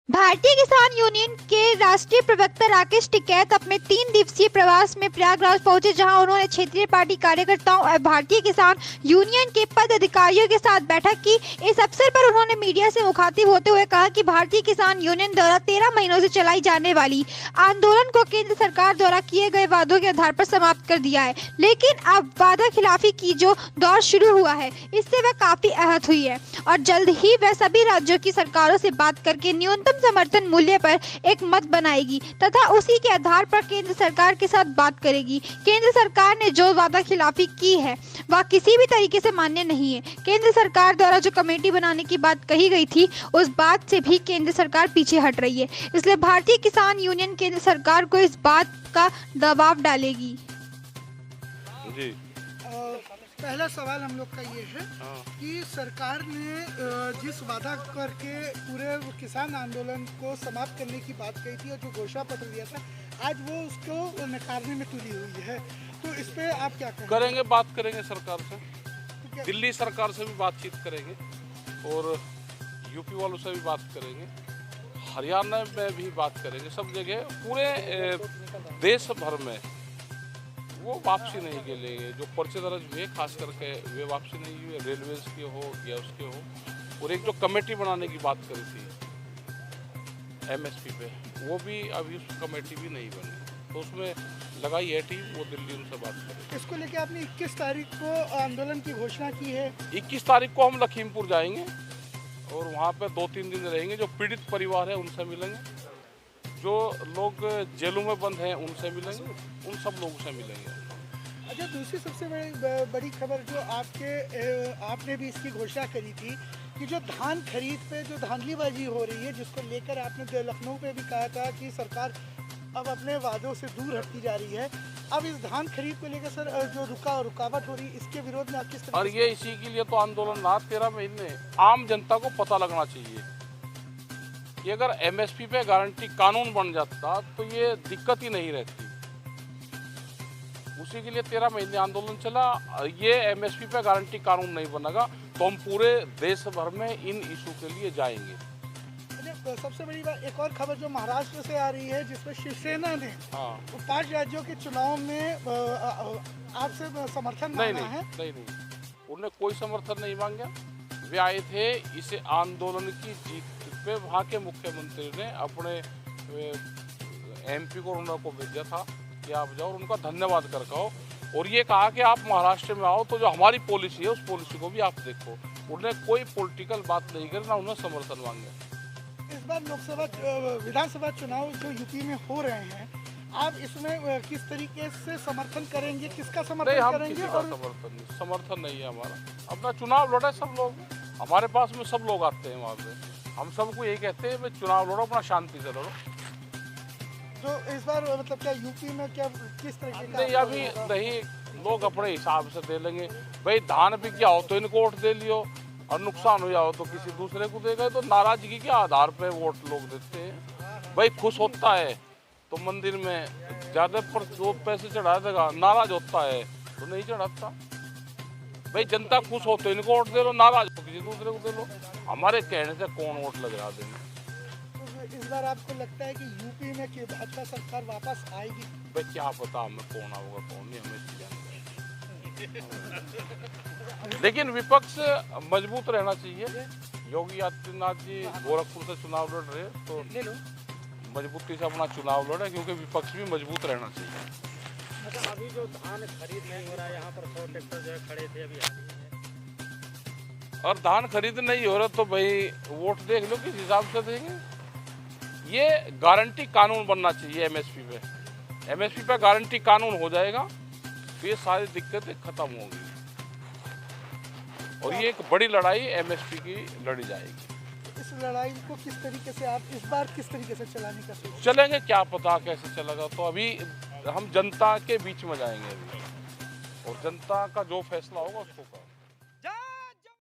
भारतीय किसान यूनियन के राष्ट्रीय प्रवक्ता राकेश टिकैत अपने 3 दिवसीय प्रवास में प्रयागराज पहुंचे, जहां उन्होंने क्षेत्रीय पार्टी कार्यकर्ताओं और भारतीय किसान यूनियन के पद अधिकारियों के साथ बैठक की। इस अवसर पर उन्होंने मीडिया से मुखातिब होते हुए कहा कि भारतीय किसान यूनियन द्वारा 13 महीनों से चलाई जाने वाली आंदोलन को केंद्र सरकार द्वारा किए गए वादों के आधार पर समाप्त कर दिया है, लेकिन अब वादा खिलाफी की जो दौर शुरू हुआ है, इससे वह काफी आहत हुई है और जल्द ही वह सभी राज्यों की सरकारों से बात करके न्यूनतम समर्थन मूल्य पर एक मत बनाएगी तथा उसी के आधार पर केंद्र सरकार के साथ बात करेगी। केंद्र सरकार ने जो वादा खिलाफी की है वह किसी भी तरीके से मान्य नहीं है। केंद्र सरकार द्वारा जो कमेटी बनाने की बात कही गई थी, उस बात से भी केंद्र सरकार पीछे हट रही है। इसलिए भारतीय किसान यूनियन केंद्र सरकार को इस बात का दबाव डालेगी। जी पहला सवाल हम लोग का ये है कि सरकार ने जिस वादा करके पूरे किसान आंदोलन को समाप्त करने की बात कही थी और जो घोषणा पत्र दिया था, आज वो उसको नकारने में तुली हुई है, तो इस पे आप क्या करेंगे? बात करेंगे सरकार से, तो दिल्ली सरकार से भी बातचीत करेंगे और यूपी वालों से भी बात करेंगे, हरियाणा में भी बात करेंगे। सब जगह पूरे देश भर में वो वापसी नहीं के लिए जो पर्चे दर्ज हुए, खास करके वे वापसी नहीं हुए, रेलवेज के हो या उसके हो। और एक जो कमेटी बनाने की बात करी थी एमएसपी पे, वो भी अभी उस कमेटी भी नहीं बनी, तो उसमें लगाई है टीम, वो दिल्ली उनसे बात करेगी। इसको लेके आपने 21 तारीख को आंदोलन की घोषणा की है। 21 तारीख को हम लखीमपुर जाएंगे और वहाँ पे 2-3 दिन रहेंगे। जो पीड़ित परिवार है उनसे मिलेंगे, जो लोग जेलों में बंद हैं उनसे मिलेंगे, उन सब लोगों से मिलेंगे। अच्छा, दूसरी सबसे बड़ी खबर जो आपने भी इसकी घोषणा करी थी कि जो धान खरीद पे जो धांधलीबाजी हो रही है, जिसको लेकर आपने लखनऊ पे भी कहा था कि सरकार अब अपने वादों से दूर हटती जा रही है। अब इस धान खरीद को लेकर सर जो रुकावट हो रही है, इसके विरोध में आप किस तरह? और ये इसी के लिए तो आंदोलन रहा 13 महीने। आम जनता को पता लगना चाहिए कि अगर एमएसपी पे गारंटी कानून बन जाता तो ये दिक्कत ही नहीं रहती। उसी के लिए 13 महीने आंदोलन चला। ये एमएसपी पे गारंटी कानून नहीं बनेगा तो हम पूरे देश भर में इन इशू के लिए जाएंगे। सबसे बड़ी बात, एक और खबर जो महाराष्ट्र से आ रही है, जिसमें शिवसेना ने 5 राज्यों के चुनाव में आपसे समर्थन मांगा है। नहीं, उन्होंने कोई समर्थन नहीं मांगा। वे आए थे इस आंदोलन की जीत पे। वहाँ के मुख्यमंत्री ने अपने एमपी को उनको भेजा था कि आप जाओ, उनका धन्यवाद कर कहो और ये कहा कि आप महाराष्ट्र में आओ तो जो हमारी पॉलिसी है उस पॉलिसी को भी आप देखो। उन्होंने कोई पॉलिटिकल बात नहीं करी, ना उन्होंने समर्थन मांगे। इस बार लोकसभा विधानसभा चुनाव जो यूपी में हो रहे हैं, आप इसमें किस तरीके से समर्थन करेंगे? किसका समर्थन करेंगे? समर्थन नहीं है हमारा। अपना चुनाव लड़े सब लोग, हमारे पास में सब लोग आते हैं वहाँ पे। हम सबको यही कहते हैं भाई चुनाव लड़ो, अपना शांति से लड़ो। तो इस बार मतलब क्या यूपी में क्या किस तरीके का? नहीं, अभी नहीं, लोग अपने हिसाब से दे लेंगे। भाई धान भी क्या हो तो इनको वोट दे लियो और नुकसान हो जाओ तो किसी दूसरे को देगा। तो नाराजगी के आधार पे वोट लोग देते हैं। भाई खुश होता है तो मंदिर में ज्यादा पर जो पैसे चढ़ा देगा, नाराज होता है तो नहीं चढ़ाता। भाई जनता खुश हो तो इनको वोट दे लो, नाराज हो किसी दूसरे को दे लो। हमारे कहने से कौन वोट लगा देंगे? तो इस बार आपको लगता है कि यूपी में कि भाजपा सरकार वापस आएगी? भाई क्या पता हमें कौन आऊगा कौन नहीं, हमें लेकिन विपक्ष मजबूत रहना चाहिए। योगी आदित्यनाथ जी गोरखपुर से चुनाव लड़ रहे तो मजबूती से अपना चुनाव लड़े, क्योंकि विपक्ष भी मजबूत रहना चाहिए। अच्छा, अभी जो धान खरीद नहीं हो रहा है, यहाँ पर 100 ट्रैक्टर जो है खड़े थे अभी और धान खरीद नहीं हो रहा तो भाई वोट देख लो किस हिसाब से देंगे। ये गारंटी कानून बनना चाहिए एमएसपी पे। एमएसपी पे गारंटी कानून हो जाएगा तो ये सारी दिक्कतें खत्म होंगी और ये एक बड़ी लड़ाई एमएसपी की लड़ी जाएगी। इस लड़ाई को किस तरीके से आप इस बार किस तरीके से चलाने का सोच? चलेंगे, क्या पता कैसे चलेगा। तो अभी हम जनता के बीच में जाएंगे अभी और जनता का जो फैसला होगा उसको